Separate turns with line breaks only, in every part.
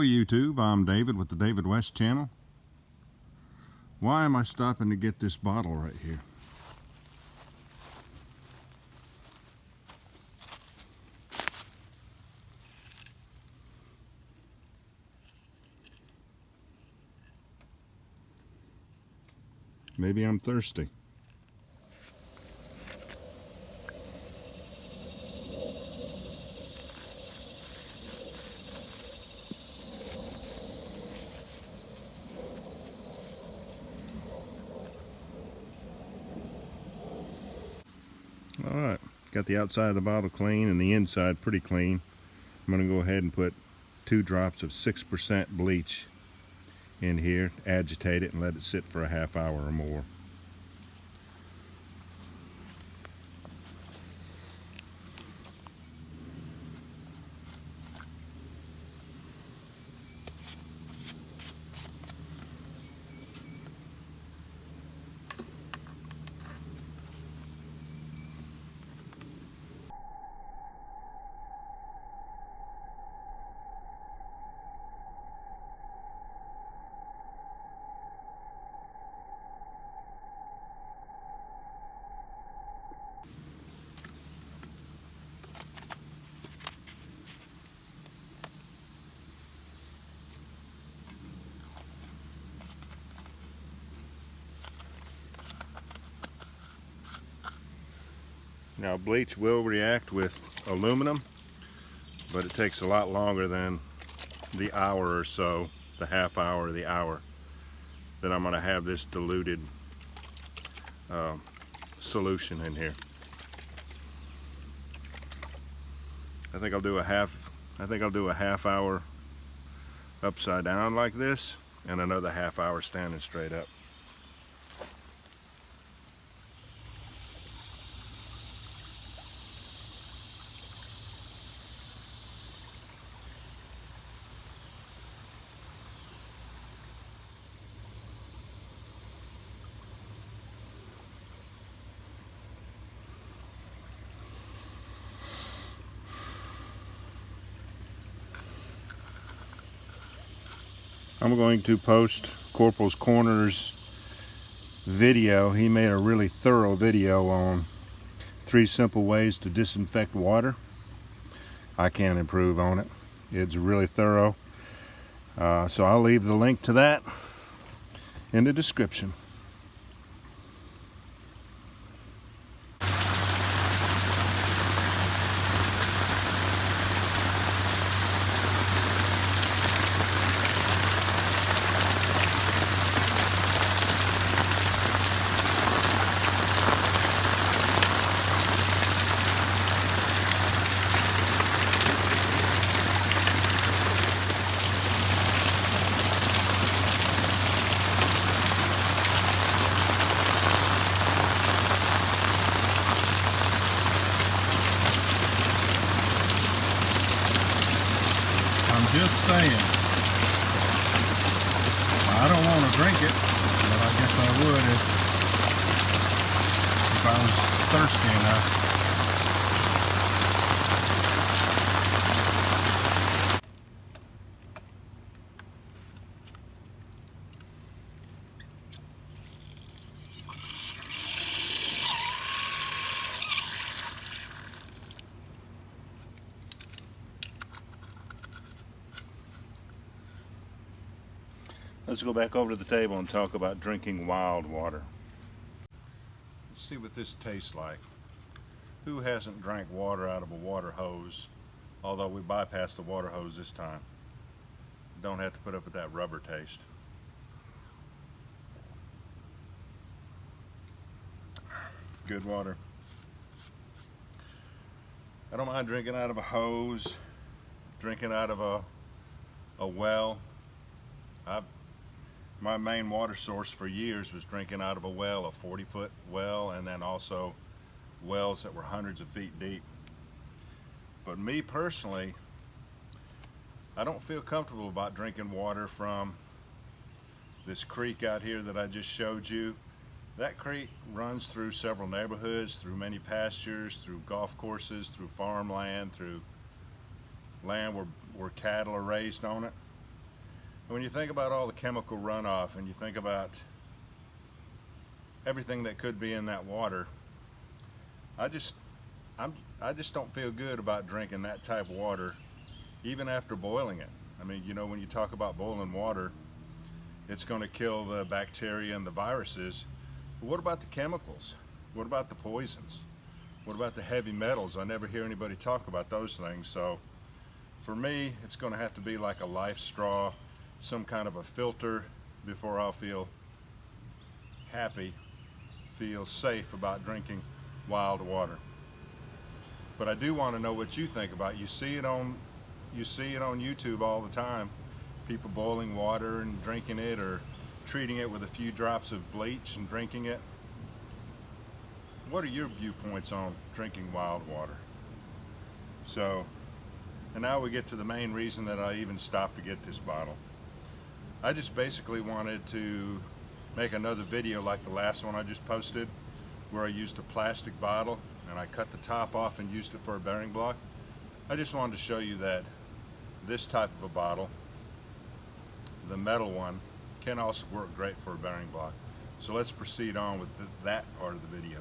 YouTube, I'm David with the David West channel. Why am I stopping to get this bottle right here? Maybe I'm thirsty. Alright, got the outside of the bottle clean and the inside pretty clean. I'm going to go ahead and put 2 drops of 6% bleach in here, agitate it, and let it sit for a half hour or more. Now bleach will react with aluminum, but it takes a lot longer than the hour or so, the half hour or the hour that I'm going to have this diluted solution in here. I think I'll do a half hour upside down like this and another half hour standing straight up. I'm going to post Corporal's Corner's video. He made a really thorough video on 3 simple ways to disinfect water. I can't improve on it. It's really thorough. So I'll leave the link to that in the description. Just saying. I don't want to drink it, but I guess I would if I was thirsty enough. Let's go back over to the table and talk about drinking wild water. Let's see what this tastes like. Who hasn't drank water out of a water hose? Although we bypassed the water hose this time. Don't have to put up with that rubber taste. Good water. I don't mind drinking out of a hose, drinking out of a well. My main water source for years was drinking out of a well, a 40-foot well, and then also wells that were hundreds of feet deep. But me personally, I don't feel comfortable about drinking water from this creek out here that I just showed you. That creek runs through several neighborhoods, through many pastures, through golf courses, through farmland, through land where cattle are raised on it. When you think about all the chemical runoff and you think about everything that could be in that water, I just don't feel good about drinking that type of water even after boiling it. I mean, you know, when you talk about boiling water, it's going to kill the bacteria and the viruses. But what about the chemicals? What about the poisons? What about the heavy metals? I never hear anybody talk about those things. So for me, it's going to have to be like a LifeStraw, some kind of a filter, before I'll feel happy, feel safe about drinking wild water. But I do want to know what you think about it. You see it on YouTube all the time, people boiling water and drinking it, or treating it with a few drops of bleach and drinking it. What are your viewpoints on drinking wild water? So, and now we get to the main reason that I even stopped to get this bottle. I just basically wanted to make another video like the last one I just posted, where I used a plastic bottle and I cut the top off and used it for a bearing block. I just wanted to show you that this type of a bottle, the metal one, can also work great for a bearing block. So let's proceed on with that part of the video.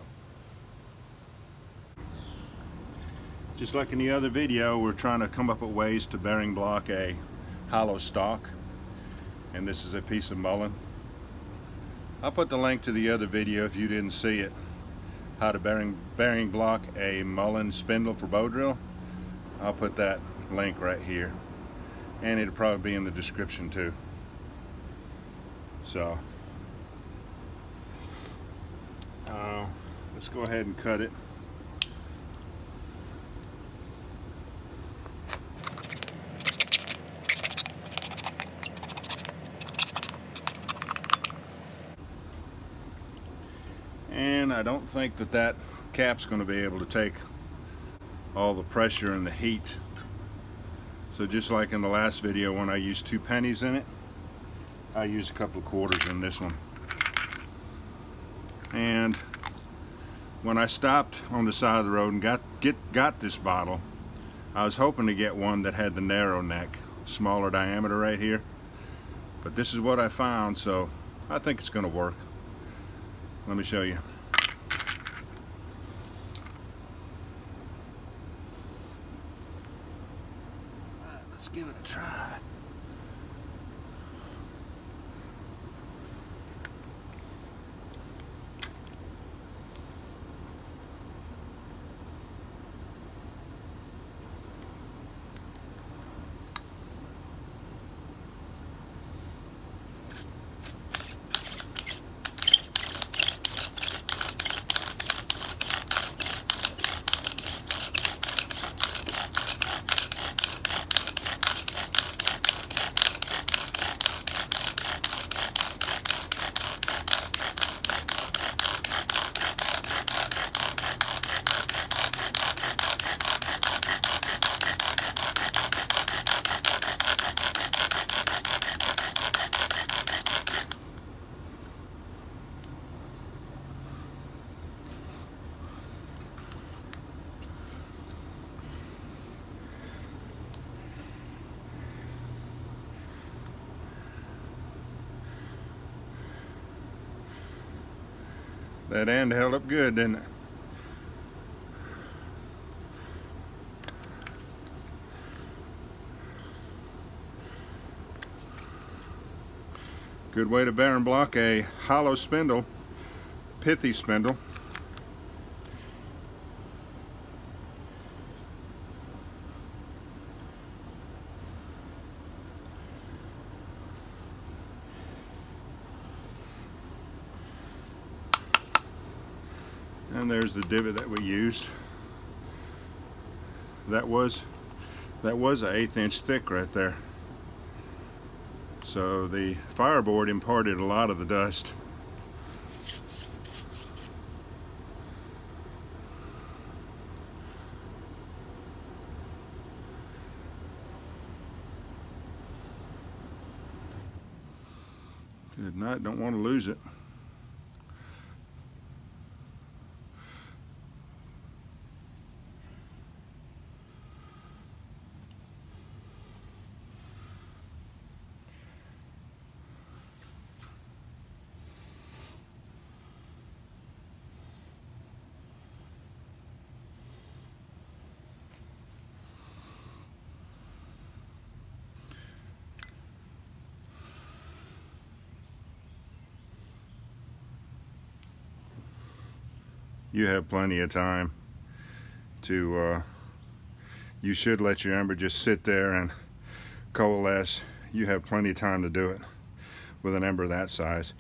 Just like in the other video, we're trying to come up with ways to bearing block a hollow stalk. And this is a piece of mullein. I'll put the link to the other video if you didn't see it. How to bearing block a mullein spindle for bow drill. I'll put that link right here. And it'll probably be in the description too. So, let's go ahead and cut it. And I don't think that cap's going to be able to take all the pressure and the heat. So just like in the last video when I used 2 pennies in it, I used a couple of quarters in this one. And when I stopped on the side of the road and got this bottle, I was hoping to get one that had the narrow neck, smaller diameter right here. But this is what I found, so I think it's going to work. Let me show you. All right, let's give it a try. That end held up good, didn't it? Good way to bearing block a hollow spindle, pithy spindle. And there's the divot that we used. That was an 1/8 inch thick right there. So the fireboard imparted a lot of the dust. Good night, don't want to lose it. you have plenty of time to, you should let your ember just sit there and coalesce. You have plenty of time to do it with an ember that size.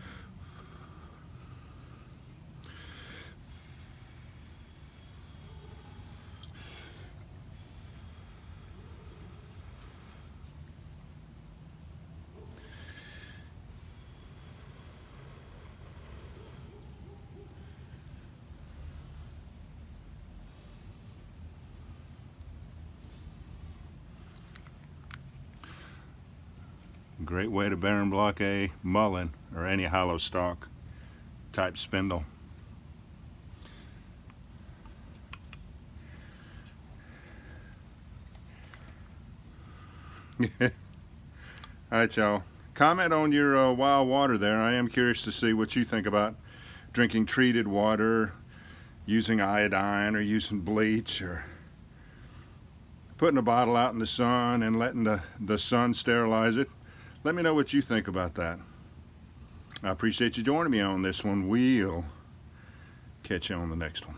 Great way to bear and block a mullein or any hollow stalk type spindle. Alright, y'all. Comment on your wild water there. I am curious to see what you think about drinking treated water, using iodine, or using bleach, or putting a bottle out in the sun and letting the sun sterilize it. Let me know what you think about that. I appreciate you joining me on this one. We'll catch you on the next one.